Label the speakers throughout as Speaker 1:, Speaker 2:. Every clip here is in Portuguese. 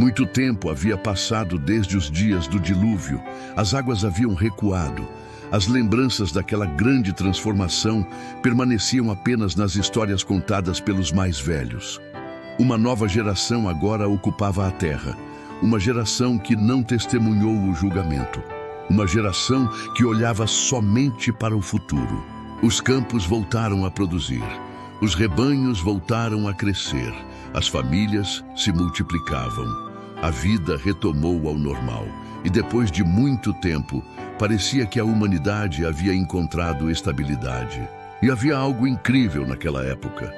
Speaker 1: Muito tempo havia passado desde os dias do dilúvio, as águas haviam recuado. As lembranças daquela grande transformação permaneciam apenas nas histórias contadas pelos mais velhos. Uma nova geração agora ocupava a terra, uma geração que não testemunhou o julgamento, uma geração que olhava somente para o futuro. Os campos voltaram a produzir, os rebanhos voltaram a crescer, as famílias se multiplicavam. A vida retomou ao normal e depois de muito tempo, parecia que a humanidade havia encontrado estabilidade. E havia algo incrível naquela época.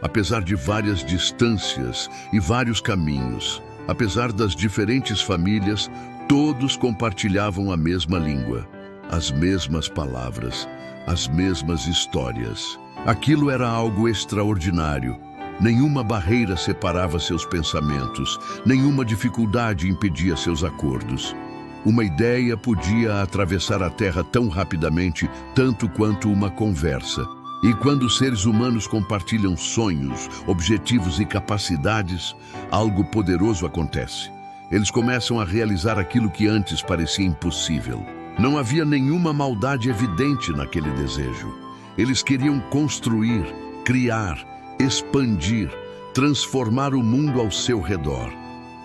Speaker 1: Apesar de várias distâncias e vários caminhos, apesar das diferentes famílias, todos compartilhavam a mesma língua, as mesmas palavras, as mesmas histórias. Aquilo era algo extraordinário. Nenhuma barreira separava seus pensamentos, nenhuma dificuldade impedia seus acordos. Uma ideia podia atravessar a Terra tão rapidamente, tanto quanto uma conversa. E quando os seres humanos compartilham sonhos, objetivos e capacidades, algo poderoso acontece. Eles começam a realizar aquilo que antes parecia impossível. Não havia nenhuma maldade evidente naquele desejo. Eles queriam construir, criar, expandir, transformar o mundo ao seu redor.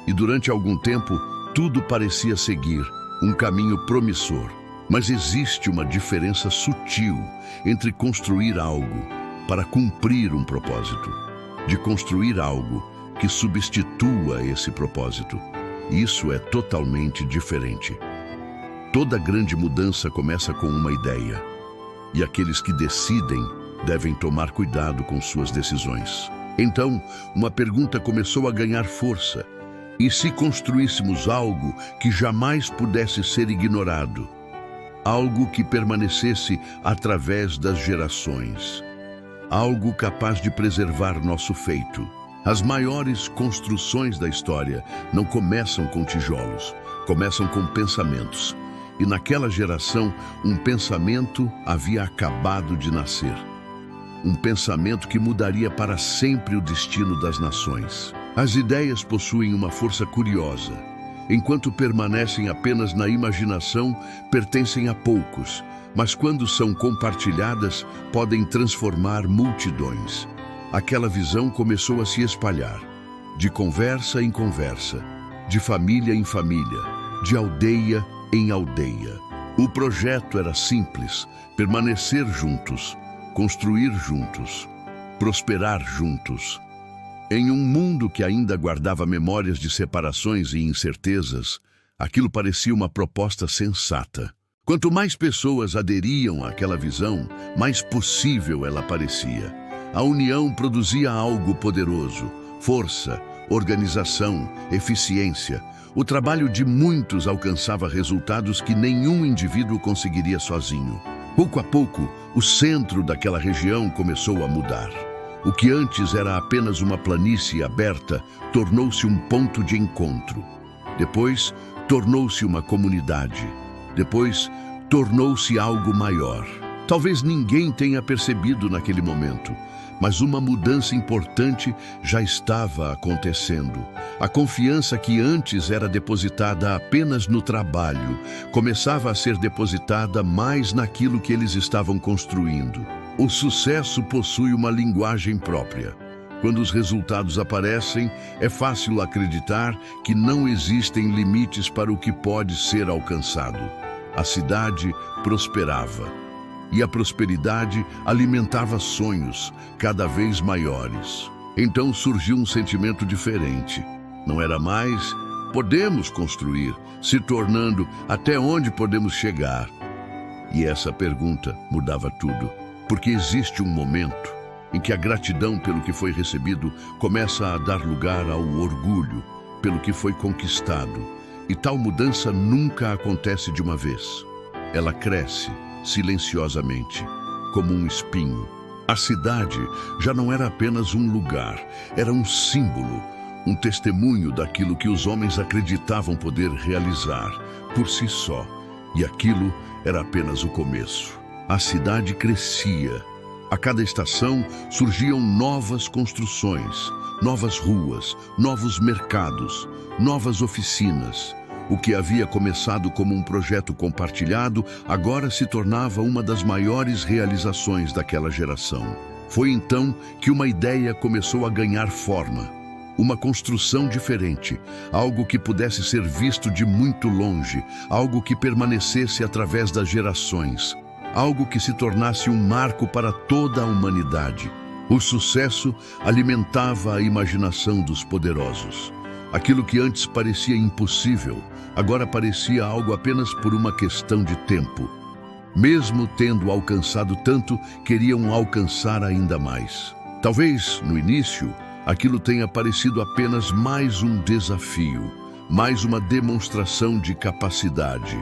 Speaker 1: E durante algum tempo, tudo parecia seguir um caminho promissor. Mas existe uma diferença sutil entre construir algo para cumprir um propósito, de construir algo que substitua esse propósito. Isso é totalmente diferente. Toda grande mudança começa com uma ideia, e aqueles que decidem devem tomar cuidado com suas decisões. Então, uma pergunta começou a ganhar força. E se construíssemos algo que jamais pudesse ser ignorado? Algo que permanecesse através das gerações. Algo capaz de preservar nosso feito. As maiores construções da história não começam com tijolos, começam com pensamentos. E naquela geração, um pensamento havia acabado de nascer. Um pensamento que mudaria para sempre o destino das nações. As ideias possuem uma força curiosa. Enquanto permanecem apenas na imaginação, pertencem a poucos, mas quando são compartilhadas, podem transformar multidões. Aquela visão começou a se espalhar, de conversa em conversa, de família em família, de aldeia em aldeia. O projeto era simples: permanecer juntos, construir juntos, prosperar juntos. Em um mundo que ainda guardava memórias de separações e incertezas, aquilo parecia uma proposta sensata. Quanto mais pessoas aderiam àquela visão, mais possível ela parecia. A união produzia algo poderoso: força, organização, eficiência. O trabalho de muitos alcançava resultados que nenhum indivíduo conseguiria sozinho. Pouco a pouco, o centro daquela região começou a mudar. O que antes era apenas uma planície aberta tornou-se um ponto de encontro. Depois, tornou-se uma comunidade. Depois, tornou-se algo maior. Talvez ninguém tenha percebido naquele momento, mas uma mudança importante já estava acontecendo. A confiança que antes era depositada apenas no trabalho começava a ser depositada mais naquilo que eles estavam construindo. O sucesso possui uma linguagem própria. Quando os resultados aparecem, é fácil acreditar que não existem limites para o que pode ser alcançado. A cidade prosperava, e a prosperidade alimentava sonhos cada vez maiores. Então surgiu um sentimento diferente. Não era mais "podemos construir", se tornando "até onde podemos chegar?". E essa pergunta mudava tudo. Porque existe um momento em que a gratidão pelo que foi recebido começa a dar lugar ao orgulho pelo que foi conquistado. E tal mudança nunca acontece de uma vez. Ela cresce silenciosamente, como um espinho. A cidade já não era apenas um lugar, era um símbolo, um testemunho daquilo que os homens acreditavam poder realizar por si só. E aquilo era apenas o começo. A cidade crescia, A cada estação surgiam novas construções, novas ruas, novos mercados, novas oficinas. O que havia começado como um projeto compartilhado agora se tornava uma das maiores realizações daquela geração. Foi então que uma ideia começou a ganhar forma. Uma construção diferente, algo que pudesse ser visto de muito longe, algo que permanecesse através das gerações, algo que se tornasse um marco para toda a humanidade. O sucesso alimentava a imaginação dos poderosos. Aquilo que antes parecia impossível, agora parecia algo apenas por uma questão de tempo. Mesmo tendo alcançado tanto, queriam alcançar ainda mais. Talvez, no início, aquilo tenha parecido apenas mais um desafio, mais uma demonstração de capacidade,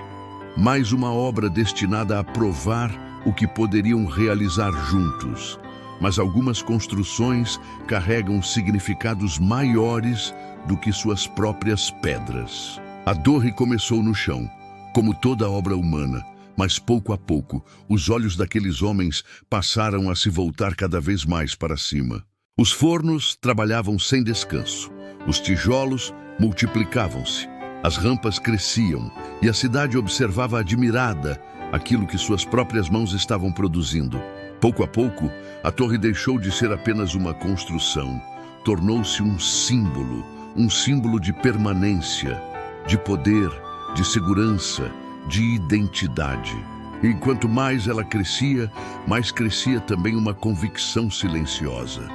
Speaker 1: mais uma obra destinada a provar o que poderiam realizar juntos. Mas algumas construções carregam significados maiores do que suas próprias pedras. A torre começou no chão, como toda obra humana, mas pouco a pouco, os olhos daqueles homens passaram a se voltar cada vez mais para cima. Os fornos trabalhavam sem descanso, os tijolos multiplicavam-se, as rampas cresciam e a cidade observava admirada aquilo que suas próprias mãos estavam produzindo. Pouco a pouco, a torre deixou de ser apenas uma construção, tornou-se um símbolo de permanência, de poder, de segurança, de identidade. E quanto mais ela crescia, mais crescia também uma convicção silenciosa.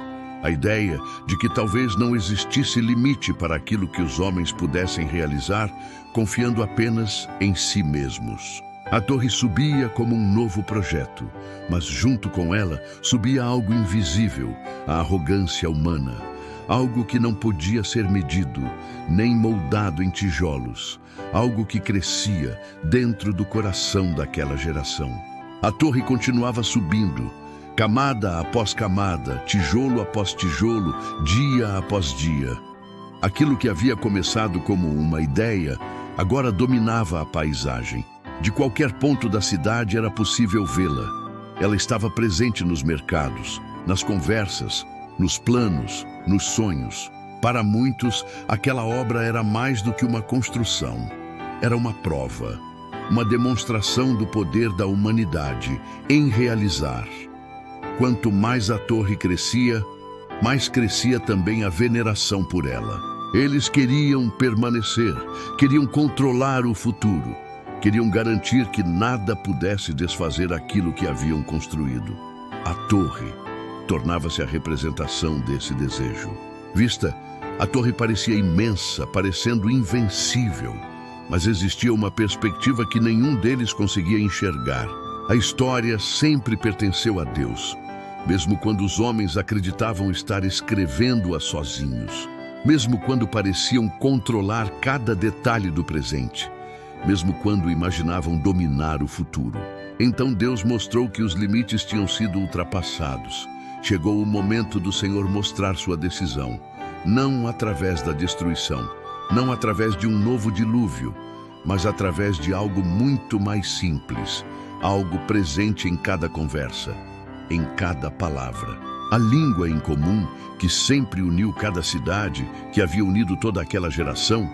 Speaker 1: A ideia de que talvez não existisse limite para aquilo que os homens pudessem realizar, confiando apenas em si mesmos. A torre subia como um novo projeto, mas junto com ela subia algo invisível, a arrogância humana. Algo que não podia ser medido, nem moldado em tijolos. Algo que crescia dentro do coração daquela geração. A torre continuava subindo, camada após camada, tijolo após tijolo, dia após dia. Aquilo que havia começado como uma ideia, agora dominava a paisagem. De qualquer ponto da cidade era possível vê-la. Ela estava presente nos mercados, nas conversas, nos planos, nos sonhos. Para muitos, aquela obra era mais do que uma construção. Era uma prova, uma demonstração do poder da humanidade em realizar. Quanto mais a torre crescia, mais crescia também a veneração por ela. Eles queriam permanecer, queriam controlar o futuro, queriam garantir que nada pudesse desfazer aquilo que haviam construído. A torre tornava-se a representação desse desejo. Vista, a torre parecia imensa, parecendo invencível, mas existia uma perspectiva que nenhum deles conseguia enxergar. A história sempre pertenceu a Deus, mesmo quando os homens acreditavam estar escrevendo-a sozinhos, mesmo quando pareciam controlar cada detalhe do presente, mesmo quando imaginavam dominar o futuro. Então Deus mostrou que os limites tinham sido ultrapassados. Chegou o momento do Senhor mostrar sua decisão, não através da destruição, não através de um novo dilúvio, mas através de algo muito mais simples, algo presente em cada conversa, em cada palavra. A língua em comum, que sempre uniu cada cidade, que havia unido toda aquela geração,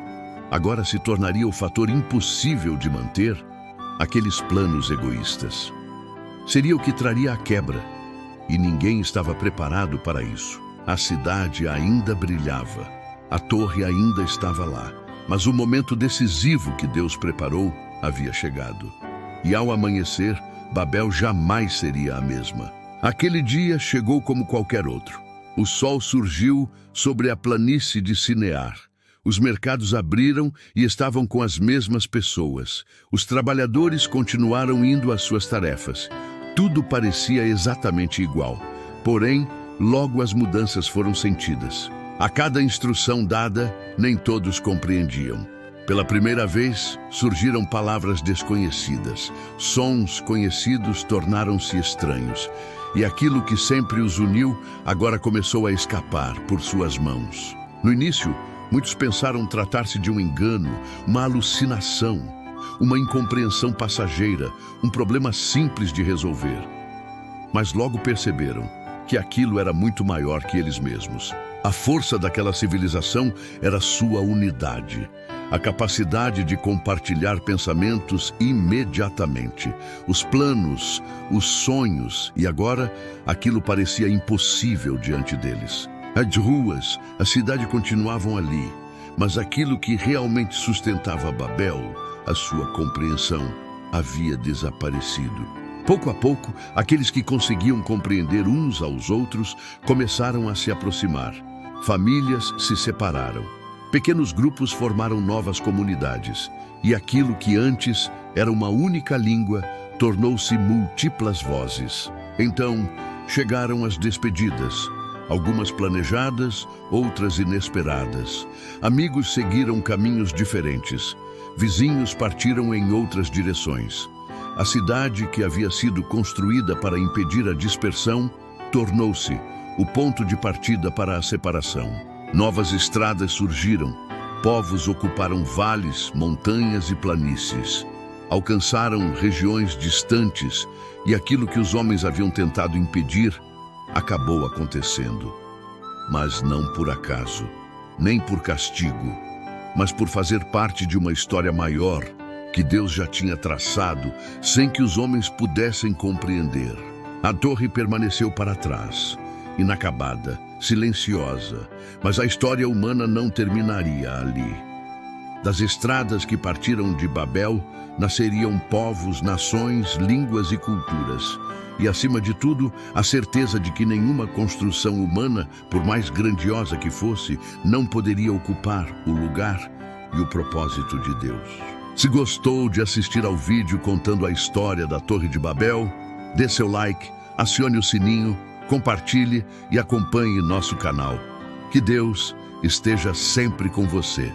Speaker 1: agora se tornaria o fator impossível de manter aqueles planos egoístas. Seria o que traria a quebra, e ninguém estava preparado para isso. A cidade ainda brilhava, a torre ainda estava lá, mas o momento decisivo que Deus preparou havia chegado. E ao amanhecer, Babel jamais seria a mesma. Aquele dia chegou como qualquer outro. O sol surgiu sobre a planície de Sinear. Os mercados abriram e estavam com as mesmas pessoas. Os trabalhadores continuaram indo às suas tarefas. Tudo parecia exatamente igual. Porém, logo as mudanças foram sentidas. A cada instrução dada, nem todos compreendiam. Pela primeira vez, surgiram palavras desconhecidas. Sons conhecidos tornaram-se estranhos. E aquilo que sempre os uniu, agora começou a escapar por suas mãos. No início, muitos pensaram tratar-se de um engano, uma alucinação, uma incompreensão passageira, um problema simples de resolver. mas logo perceberam que aquilo era muito maior que eles mesmos. A força daquela civilização era sua unidade, a capacidade de compartilhar pensamentos imediatamente, os planos, os sonhos, e agora aquilo parecia impossível diante deles. As ruas, a cidade continuavam ali, mas aquilo que realmente sustentava Babel, a sua compreensão, havia desaparecido. Pouco a pouco, aqueles que conseguiam compreender uns aos outros começaram a se aproximar. Famílias se separaram. Pequenos grupos formaram novas comunidades. E aquilo que antes era uma única língua tornou-se múltiplas vozes. Então, chegaram as despedidas. Algumas planejadas, outras inesperadas. Amigos seguiram caminhos diferentes. Vizinhos partiram em outras direções. A cidade que havia sido construída para impedir a dispersão tornou-se o ponto de partida para a separação. Novas estradas surgiram. Povos ocuparam vales, montanhas e planícies. Alcançaram regiões distantes e aquilo que os homens haviam tentado impedir acabou acontecendo. Mas não por acaso, nem por castigo, mas por fazer parte de uma história maior que Deus já tinha traçado sem que os homens pudessem compreender. A torre permaneceu para trás, inacabada, silenciosa, mas a história humana não terminaria ali. Das estradas que partiram de Babel, nasceriam povos, nações, línguas e culturas. E, acima de tudo, a certeza de que nenhuma construção humana, por mais grandiosa que fosse, não poderia ocupar o lugar e o propósito de Deus. Se gostou de assistir ao vídeo contando a história da Torre de Babel, dê seu like, acione o sininho, compartilhe e acompanhe nosso canal. Que Deus esteja sempre com você.